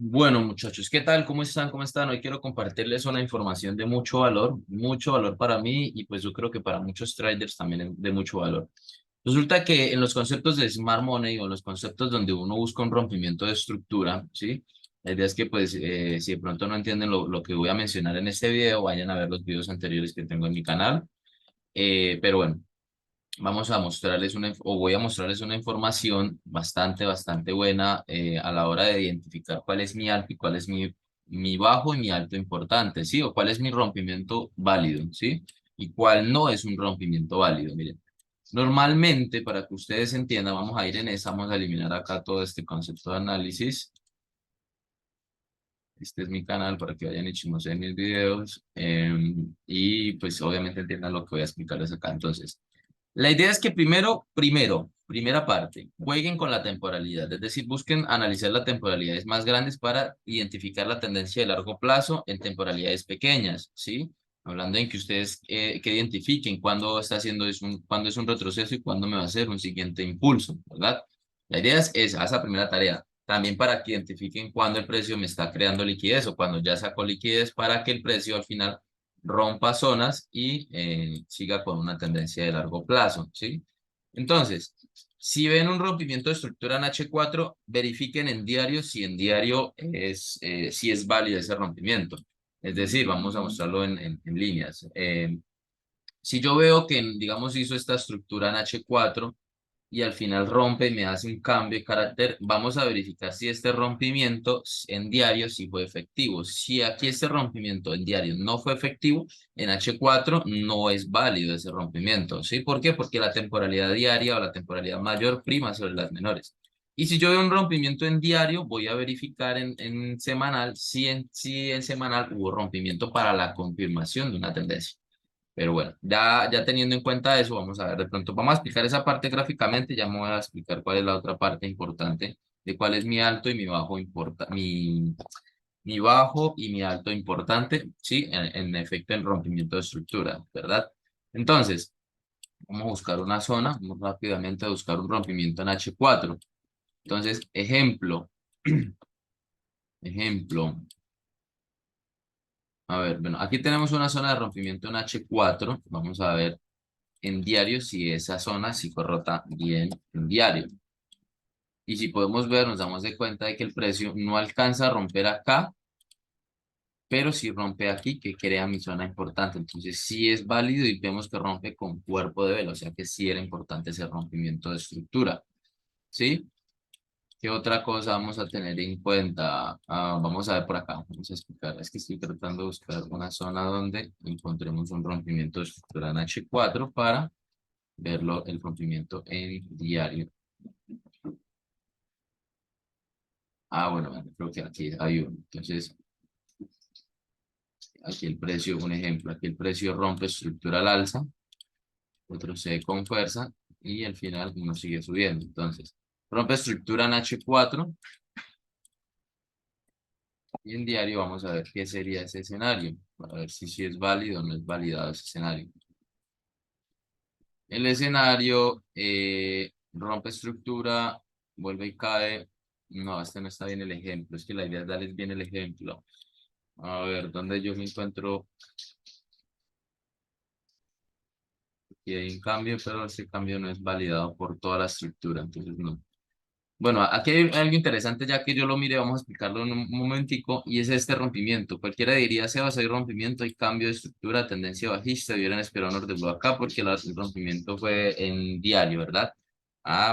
Bueno, muchachos, ¿qué tal? ¿Cómo están? ¿Cómo están? Hoy quiero compartirles una información de mucho valor para mí y pues yo creo que para muchos traders también es de mucho valor. Resulta que en los conceptos de Smart Money o en los conceptos donde uno busca un rompimiento de estructura, ¿sí? La idea es que pues si de pronto no entienden lo que voy a mencionar en este video, vayan a ver los videos anteriores que tengo en mi canal. Pero bueno. Vamos a mostrarles o voy a mostrarles una información bastante buena a la hora de identificar cuál es mi alto y cuál es mi bajo y mi alto importante, ¿sí? O cuál es mi rompimiento válido, ¿sí? Y cuál no es un rompimiento válido, miren. Normalmente, para que ustedes entiendan, vamos a ir en esa, vamos a eliminar acá todo este concepto de análisis. Este es mi canal para que vayan y chismoseen mis videos y pues obviamente entiendan lo que voy a explicarles acá. Entonces, la idea es que primera parte, jueguen con la temporalidad, es decir, busquen analizar las temporalidades más grandes para identificar la tendencia de largo plazo en temporalidades pequeñas, ¿sí? Hablando en que ustedes que identifiquen cuándo está haciendo cuándo es un retroceso y cuándo me va a hacer un siguiente impulso, ¿verdad? La idea es esa primera tarea. También para que identifiquen cuándo el precio me está creando liquidez o cuando ya sacó liquidez para que el precio al final rompa zonas y siga con una tendencia de largo plazo, ¿sí? Entonces, si ven un rompimiento de estructura en H4, verifiquen en diario si en diario si es válido ese rompimiento. Es decir, vamos a mostrarlo en líneas. Si yo veo que, digamos, hizo esta estructura en H4 y al final rompe y me hace un cambio de carácter, vamos a verificar si este rompimiento en diario sí fue efectivo. Si aquí este rompimiento en diario no fue efectivo, en H4 no es válido ese rompimiento. ¿Sí? ¿Por qué? Porque la temporalidad diaria o la temporalidad mayor prima sobre las menores. Y si yo veo un rompimiento en diario, voy a verificar en semanal si en semanal hubo rompimiento para la confirmación de una tendencia. Pero bueno, ya teniendo en cuenta eso, vamos a ver de pronto, vamos a explicar esa parte gráficamente, ya me voy a explicar cuál es la otra parte importante de cuál es mi alto y mi bajo mi bajo y mi alto importante, sí, en efecto en rompimiento de estructura, ¿verdad? Entonces, vamos a buscar una zona, vamos rápidamente a buscar un rompimiento en H4. Entonces, ejemplo, a ver, bueno, aquí tenemos una zona de rompimiento en H4, vamos a ver en diario si esa zona sí fue rota bien en diario. Y si podemos ver, nos damos de cuenta de que el precio no alcanza a romper acá, pero sí rompe aquí, que crea mi zona importante. Entonces sí es válido y vemos que rompe con cuerpo de vela, o sea que sí era importante ese rompimiento de estructura. ¿Sí? ¿Qué otra cosa vamos a tener en cuenta? Vamos a ver por acá, vamos a explicar. Es que estoy tratando de buscar una zona donde encontremos un rompimiento de estructura en H4 para verlo, el rompimiento en diario. Bueno, creo que aquí hay uno. Entonces, aquí el precio, un ejemplo, aquí el precio rompe estructura al alza, retrocede con fuerza y al final uno sigue subiendo. Entonces, rompe estructura en H4 y en diario vamos a ver qué sería ese escenario, para ver si es válido o no es validado ese escenario. El escenario rompe estructura, vuelve y cae. No, este no está bien el ejemplo, es que la idea es darles bien el ejemplo. A ver, ¿dónde yo me encuentro? Y hay un cambio, pero ese cambio no es validado por toda la estructura, entonces no. Bueno, aquí hay algo interesante, ya que yo lo mire, vamos a explicarlo en un momentico, y es este rompimiento. Cualquiera diría, Sebas, hay rompimiento, hay cambio de estructura, tendencia bajista, hubieran esperado un orden acá porque el rompimiento fue en diario, ¿verdad?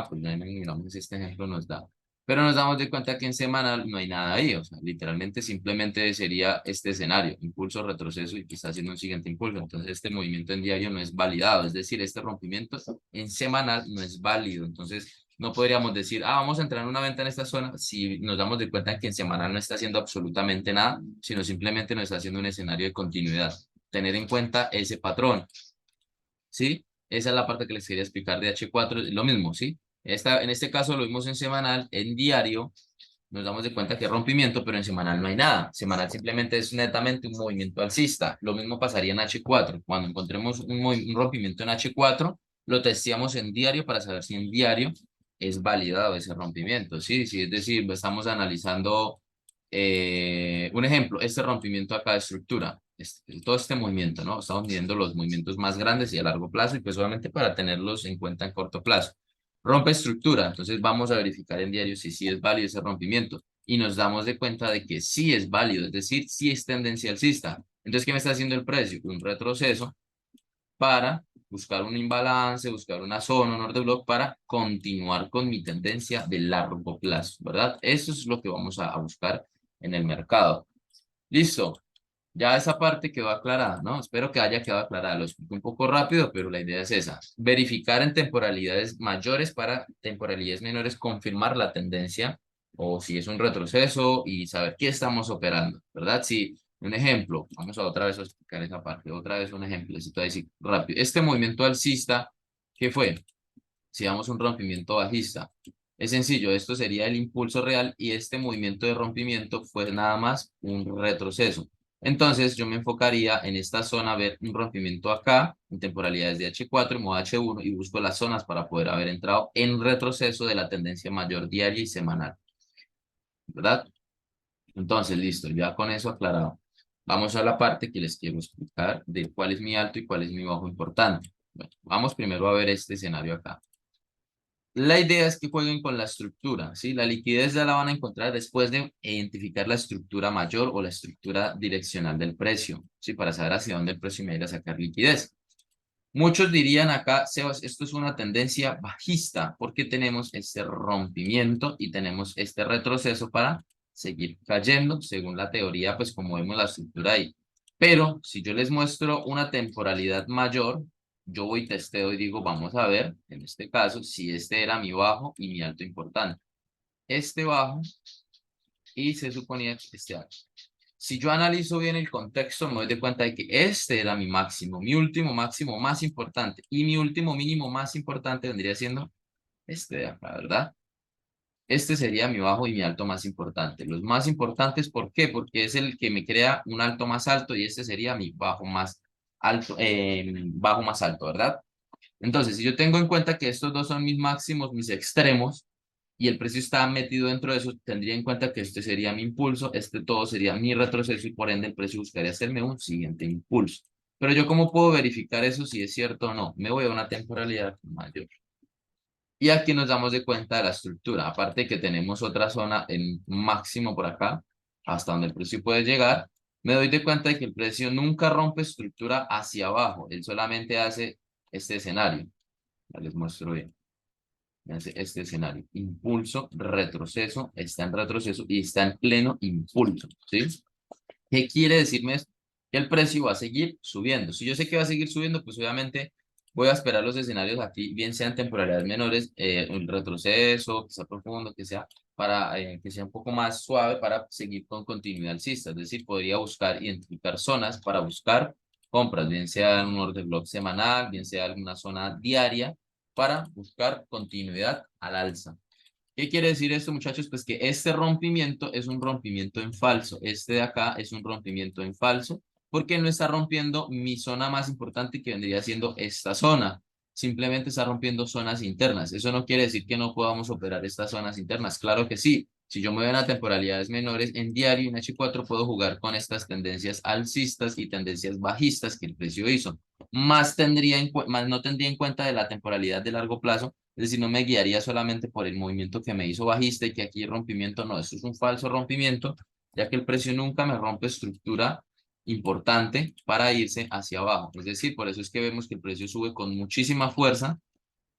Pues ya miramos si este ejemplo nos da. Pero nos damos de cuenta que en semanal no hay nada ahí, o sea, literalmente simplemente sería este escenario, impulso, retroceso y quizás haciendo un siguiente impulso. Entonces este movimiento en diario no es validado, es decir, este rompimiento en semanal no es válido. Entonces no podríamos decir, vamos a entrar en una venta en esta zona si nos damos de cuenta que en semanal no está haciendo absolutamente nada, sino simplemente nos está haciendo un escenario de continuidad. Tener en cuenta ese patrón. ¿Sí? Esa es la parte que les quería explicar de H4, lo mismo, ¿sí? En este caso lo vimos en semanal, en diario, nos damos de cuenta que es rompimiento, pero en semanal no hay nada. Semanal simplemente es netamente un movimiento alcista. Lo mismo pasaría en H4. Cuando encontremos un rompimiento en H4, lo testeamos en diario para saber si en diario es validado ese rompimiento, ¿sí? Sí, es decir, estamos analizando un ejemplo, este rompimiento acá de estructura, todo este movimiento, ¿no? Estamos midiendo los movimientos más grandes y a largo plazo y pues solamente para tenerlos en cuenta en corto plazo. Rompe estructura, entonces vamos a verificar en diario si sí es válido ese rompimiento y nos damos de cuenta de que sí es válido, es decir, sí es tendencia alcista. Entonces, ¿qué me está haciendo el precio? Un retroceso para buscar un imbalance, buscar una zona, un order block para continuar con mi tendencia de largo plazo, ¿verdad? Eso es lo que vamos a buscar en el mercado. Listo. Ya esa parte quedó aclarada, ¿no? Espero que haya quedado aclarada. Lo explico un poco rápido, pero la idea es esa. Verificar en temporalidades mayores para temporalidades menores, confirmar la tendencia o si es un retroceso y saber qué estamos operando, ¿verdad? Si, un ejemplo, vamos a otra vez a explicar esa parte. Otra vez un ejemplo, necesito decir rápido. Este movimiento alcista, ¿qué fue? Si damos un rompimiento bajista. Es sencillo, esto sería el impulso real y este movimiento de rompimiento fue nada más un retroceso. Entonces yo me enfocaría en esta zona, ver un rompimiento acá, en temporalidades de H4, modo H1 y busco las zonas para poder haber entrado en retroceso de la tendencia mayor diaria y semanal, ¿verdad? Entonces, listo, ya con eso aclarado. Vamos a la parte que les quiero explicar de cuál es mi alto y cuál es mi bajo importante. Bueno, vamos primero a ver este escenario acá. La idea es que jueguen con la estructura, ¿sí? La liquidez ya la van a encontrar después de identificar la estructura mayor o la estructura direccional del precio, ¿sí? Para saber hacia dónde el precio me va a ir a sacar liquidez. Muchos dirían acá, Sebas, esto es una tendencia bajista porque tenemos este rompimiento y tenemos este retroceso para seguir cayendo, según la teoría, pues como vemos la estructura ahí. Pero si yo les muestro una temporalidad mayor, yo voy testeo y digo, vamos a ver, en este caso, si este era mi bajo y mi alto importante. Este bajo y se suponía que este alto. Si yo analizo bien el contexto, me doy de cuenta de que este era mi máximo, mi último máximo más importante y mi último mínimo más importante vendría siendo este de acá, ¿verdad? Este sería mi bajo y mi alto más importante. Los más importantes, ¿por qué? Porque es el que me crea un alto más alto y este sería mi bajo más alto, bajo más alto, ¿verdad? Entonces, si yo tengo en cuenta que estos dos son mis máximos, mis extremos, y el precio está metido dentro de eso, tendría en cuenta que este sería mi impulso, este todo sería mi retroceso y por ende el precio buscaría hacerme un siguiente impulso. Pero yo, ¿cómo puedo verificar eso si es cierto o no? Me voy a una temporalidad mayor. Y aquí nos damos de cuenta de la estructura. Aparte que tenemos otra zona en máximo por acá, hasta donde el precio puede llegar, me doy de cuenta de que el precio nunca rompe estructura hacia abajo. Él solamente hace este escenario. Ya les muestro bien. Este escenario. Impulso, retroceso, está en retroceso y está en pleno impulso, ¿sí? ¿Qué quiere decirme esto? Que el precio va a seguir subiendo. Si yo sé que va a seguir subiendo, pues obviamente voy a esperar los escenarios aquí, bien sean temporalidades menores, el retroceso, que sea profundo, que sea para que sea un poco más suave para seguir con continuidad alcista. Es decir, podría buscar, identificar zonas para buscar compras, bien sea en un order block semanal, bien sea alguna zona diaria, para buscar continuidad al alza. ¿Qué quiere decir esto, muchachos? Pues que este rompimiento es un rompimiento en falso. Este de acá es un rompimiento en falso porque no está rompiendo mi zona más importante que vendría siendo esta zona. Simplemente está rompiendo zonas internas. Eso no quiere decir que no podamos operar estas zonas internas. Claro que sí. Si yo me voy a temporalidades menores, en diario en H4 puedo jugar con estas tendencias alcistas y tendencias bajistas que el precio hizo. Más no tendría en cuenta de la temporalidad de largo plazo, es decir, no me guiaría solamente por el movimiento que me hizo bajista y que aquí rompimiento no, esto es un falso rompimiento, ya que el precio nunca me rompe estructura importante para irse hacia abajo. Es decir, por eso es que vemos que el precio sube con muchísima fuerza,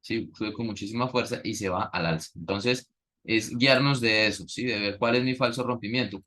¿sí? Sube con muchísima fuerza y se va al alza. Entonces, es guiarnos de eso, ¿sí? De ver cuál es mi falso rompimiento.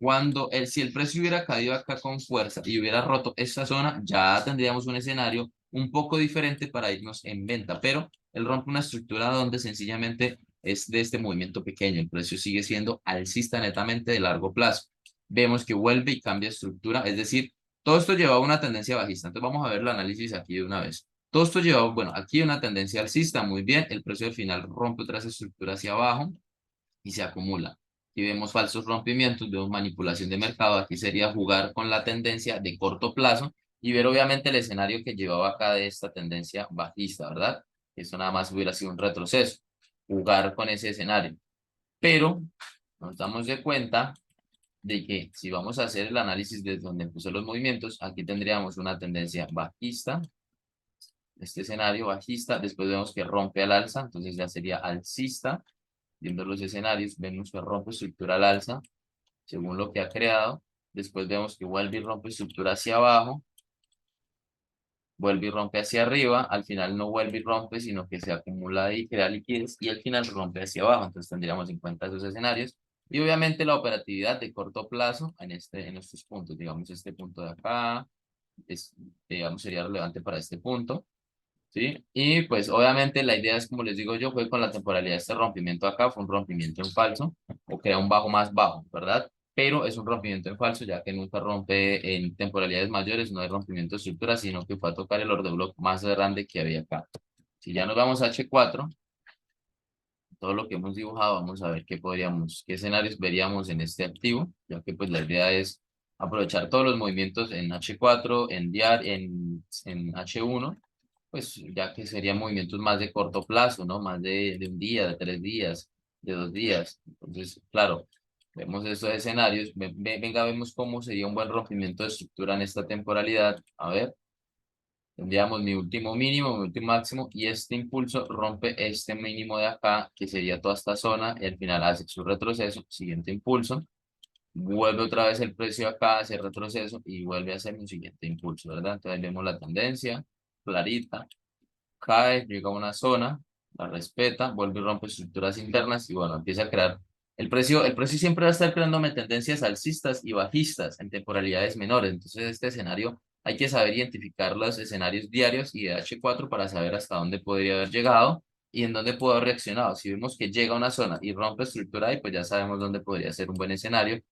Si el precio hubiera caído acá con fuerza y hubiera roto esta zona, ya tendríamos un escenario un poco diferente para irnos en venta, pero él rompe una estructura donde sencillamente es de este movimiento pequeño. El precio sigue siendo alcista netamente de largo plazo. Vemos que vuelve y cambia estructura, es decir, todo esto lleva a una tendencia bajista. Entonces vamos a ver el análisis aquí de una vez. Todo esto lleva, bueno, aquí una tendencia alcista, muy bien, el precio al final rompe otras estructuras hacia abajo y se acumula. Aquí vemos falsos rompimientos, vemos manipulación de mercado, aquí sería jugar con la tendencia de corto plazo y ver obviamente el escenario que llevaba acá de esta tendencia bajista, ¿verdad? Eso nada más hubiera sido un retroceso, jugar con ese escenario. Pero nos damos de cuenta de que si vamos a hacer el análisis desde donde empezó los movimientos, aquí tendríamos una tendencia bajista, este escenario bajista, después vemos que rompe al alza, entonces ya sería alcista, viendo los escenarios, vemos que rompe estructura al alza, según lo que ha creado, después vemos que vuelve y rompe estructura hacia abajo, vuelve y rompe hacia arriba, al final no vuelve y rompe, sino que se acumula y crea liquidez, y al final rompe hacia abajo, entonces tendríamos en cuenta esos escenarios, y obviamente la operatividad de corto plazo en estos puntos, digamos este punto de acá, digamos sería relevante para este punto, ¿sí? Y pues obviamente la idea es, como les digo yo, fue con la temporalidad de este rompimiento acá, fue un rompimiento en falso, o crea un bajo más bajo, ¿verdad? Pero es un rompimiento en falso, ya que nunca rompe en temporalidades mayores, no hay rompimiento de estructura, sino que fue a tocar el order block más grande que había acá. Si ya nos vamos a H4, todo lo que hemos dibujado, vamos a ver qué escenarios veríamos en este activo, ya que pues la idea es aprovechar todos los movimientos en H4, en diario, en H1, pues ya que serían movimientos más de corto plazo, ¿no? Más de un día, de 3 días, de 2 días. Entonces, claro, vemos estos escenarios, venga, vemos cómo sería un buen rompimiento de estructura en esta temporalidad. A ver, tendríamos mi último mínimo, mi último máximo, y este impulso rompe este mínimo de acá, que sería toda esta zona, y al final hace su retroceso, siguiente impulso, vuelve otra vez el precio acá, hace retroceso, y vuelve a hacer un siguiente impulso, ¿verdad? Entonces vemos la tendencia clarita, cae, llega a una zona, la respeta, vuelve y rompe estructuras internas y bueno, empieza a crear. El precio siempre va a estar creándome tendencias alcistas y bajistas en temporalidades menores. Entonces, este escenario hay que saber identificar los escenarios diarios y de H4 para saber hasta dónde podría haber llegado y en dónde pudo haber reaccionado. Si vemos que llega a una zona y rompe estructura ahí, pues ya sabemos dónde podría ser un buen escenario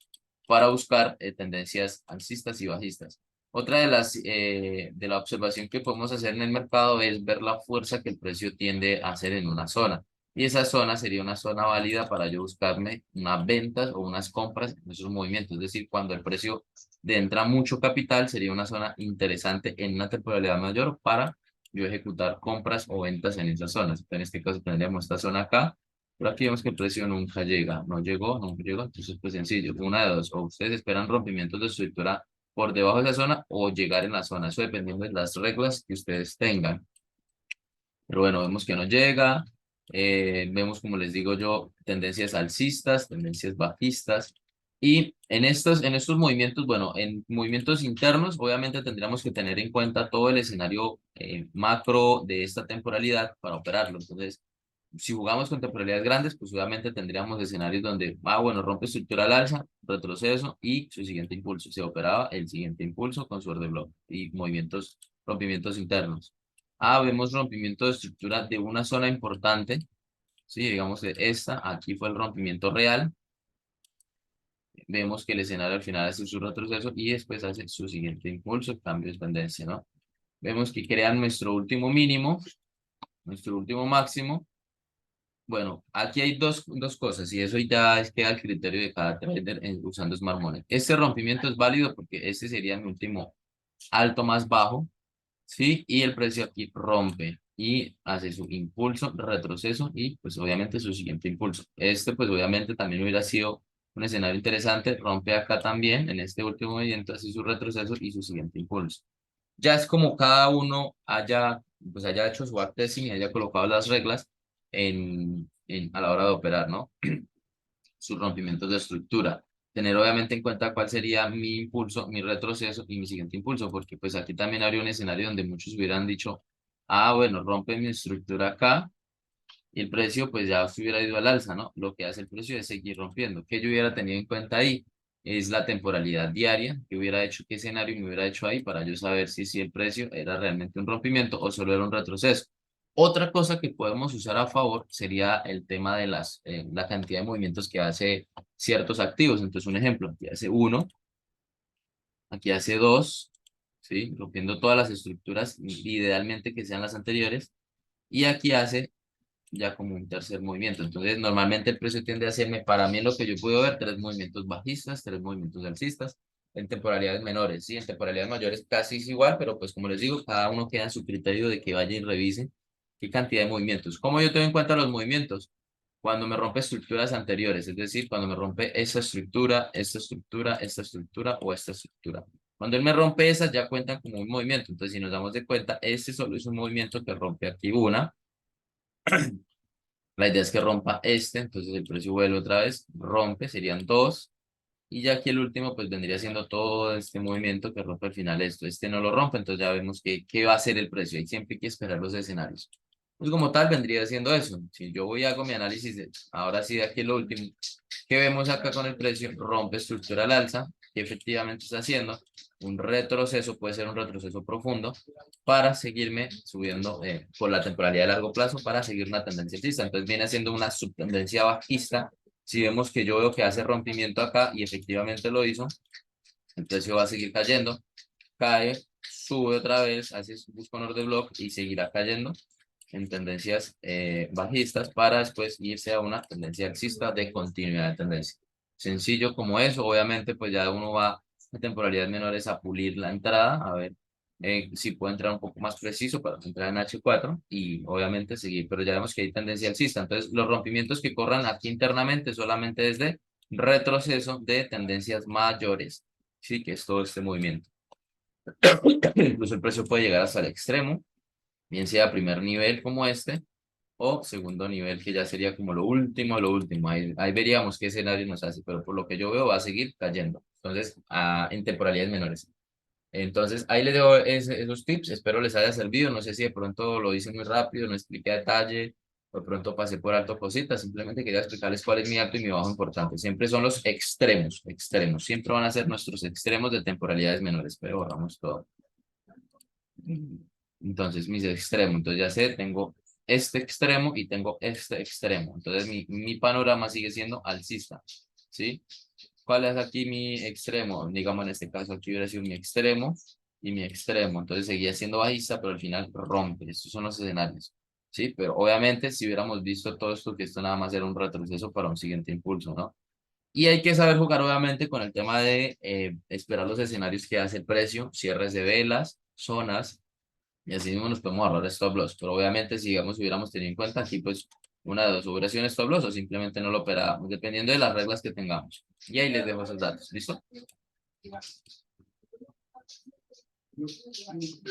para buscar tendencias alcistas y bajistas. Otra de la observación que podemos hacer en el mercado es ver la fuerza que el precio tiende a hacer en una zona. Y esa zona sería una zona válida para yo buscarme unas ventas o unas compras en esos movimientos. Es decir, cuando el precio entra mucho capital, sería una zona interesante en una temporalidad mayor para yo ejecutar compras o ventas en esas zonas. En este caso tendríamos esta zona acá, pero aquí vemos que el precio nunca llega, no llegó, nunca llegó, entonces pues sencillo, una de dos, o ustedes esperan rompimientos de estructura por debajo de esa zona o llegar en la zona, eso dependiendo de las reglas que ustedes tengan. Pero bueno, vemos que no llega, vemos como les digo yo, tendencias alcistas, tendencias bajistas, y en estos movimientos, bueno, en movimientos internos, obviamente tendríamos que tener en cuenta todo el escenario macro de esta temporalidad para operarlo. Entonces, si jugamos con temporalidades grandes, pues obviamente tendríamos escenarios donde, bueno, rompe estructura al alza, retroceso y su siguiente impulso. Se operaba el siguiente impulso con su order block y rompimientos internos. Vemos rompimiento de estructura de una zona importante. Sí, digamos que aquí fue el rompimiento real. Vemos que el escenario al final hace su retroceso y después hace su siguiente impulso, cambio de tendencia, ¿no? Vemos que crean nuestro último mínimo, nuestro último máximo. Bueno, aquí hay dos cosas y eso ya queda al criterio de cada trader usando Smart Money. Este rompimiento es válido porque este sería mi último alto más bajo, ¿sí? Y el precio aquí rompe y hace su impulso, retroceso y pues obviamente su siguiente impulso. Este pues obviamente también hubiera sido un escenario interesante, rompe acá también en este último movimiento, hace su retroceso y su siguiente impulso. Ya es como cada uno haya hecho su backtesting y haya colocado las reglas a la hora de operar, ¿no? Sus rompimientos de estructura. Tener obviamente en cuenta cuál sería mi impulso, mi retroceso y mi siguiente impulso, porque pues aquí también habría un escenario donde muchos hubieran dicho, bueno, rompe mi estructura acá y el precio pues ya se hubiera ido al alza, ¿no? Lo que hace el precio es seguir rompiendo. ¿Qué yo hubiera tenido en cuenta ahí? Es la temporalidad diaria, que hubiera hecho, qué escenario me hubiera hecho ahí para yo saber si el precio era realmente un rompimiento o solo era un retroceso. Otra cosa que podemos usar a favor sería el tema de la cantidad de movimientos que hace ciertos activos. Entonces, un ejemplo, aquí hace uno, aquí hace dos, ¿sí? Rompiendo todas las estructuras, idealmente que sean las anteriores, y aquí hace ya como un tercer movimiento. Entonces, normalmente el precio tiende a hacerme, para mí en lo que yo puedo ver, 3 movimientos bajistas, 3 movimientos alcistas, en temporalidades menores, ¿sí? En temporalidades mayores casi es igual, pero pues como les digo, cada uno queda en su criterio de que vaya y revise qué cantidad de movimientos. ¿Cómo yo tengo en cuenta los movimientos? cuando me rompe estructuras anteriores, es decir, cuando me rompe esta estructura, esta estructura, esta estructura o esta estructura. Cuando él me rompe esas, ya cuentan como un movimiento. Entonces, si nos damos de cuenta, este solo es un movimiento que rompe aquí una. La idea es que rompa este, entonces el precio vuelve otra vez, rompe, serían dos. Y ya aquí el último, pues vendría siendo todo este movimiento que rompe al final esto. Este no lo rompe, entonces ya vemos que, qué va a ser el precio. Y siempre hay que esperar los escenarios. Pues como tal vendría siendo eso. Si yo voy y hago mi análisis, ahora sí de aquí lo último, que vemos acá con el precio, rompe estructura al alza, que efectivamente está haciendo un retroceso, puede ser un retroceso profundo, para seguirme subiendo por la temporalidad de largo plazo, para seguir una tendencia alcista. Entonces viene haciendo una subtendencia bajista. Si vemos que yo veo que hace rompimiento acá y efectivamente lo hizo, el precio va a seguir cayendo, cae, sube otra vez, hace su buscador de block y seguirá cayendo en tendencias bajistas para después irse a una tendencia alcista de continuidad de tendencia. Sencillo como eso, obviamente pues ya uno va a temporalidades menores a pulir la entrada, a ver si puede entrar un poco más preciso para entrar en H4 y obviamente seguir, pero ya vemos que hay tendencia alcista. Entonces los rompimientos que corran aquí internamente solamente desde retroceso de tendencias mayores, sí, que es todo este movimiento. Incluso el precio puede llegar hasta el extremo, bien sea primer nivel como este, o segundo nivel, que ya sería como lo último, lo último. Ahí veríamos qué escenario nos hace, pero por lo que yo veo va a seguir cayendo. Entonces, en temporalidades menores. Entonces, ahí les dejo esos tips, espero les haya servido. No sé si de pronto lo hice muy rápido, no expliqué a detalle, o de pronto pasé por alto cositas. Simplemente quería explicarles cuál es mi alto y mi bajo importante. Siempre son los extremos, extremos. Siempre van a ser nuestros extremos de temporalidades menores, pero borramos todo. Entonces, mis extremos, entonces ya sé, tengo este extremo y tengo este extremo. Entonces, mi panorama sigue siendo alcista, ¿sí? ¿Cuál es aquí mi extremo? Digamos, en este caso, aquí hubiera sido mi extremo y mi extremo. Entonces, seguía siendo bajista, pero al final rompe. Estos son los escenarios, ¿sí? Pero obviamente, si hubiéramos visto todo esto, que esto nada más era un retroceso para un siguiente impulso, ¿no? Y hay que saber jugar, obviamente, con el tema de esperar los escenarios que hace el precio, cierres de velas, zonas, y así mismo nos podemos ahorrar stop loss. Pero obviamente, si digamos hubiéramos tenido en cuenta aquí, pues una de dos, hubiera sido un stop loss o simplemente no lo operábamos, dependiendo de las reglas que tengamos. Y ahí les dejo esos datos. ¿Listo?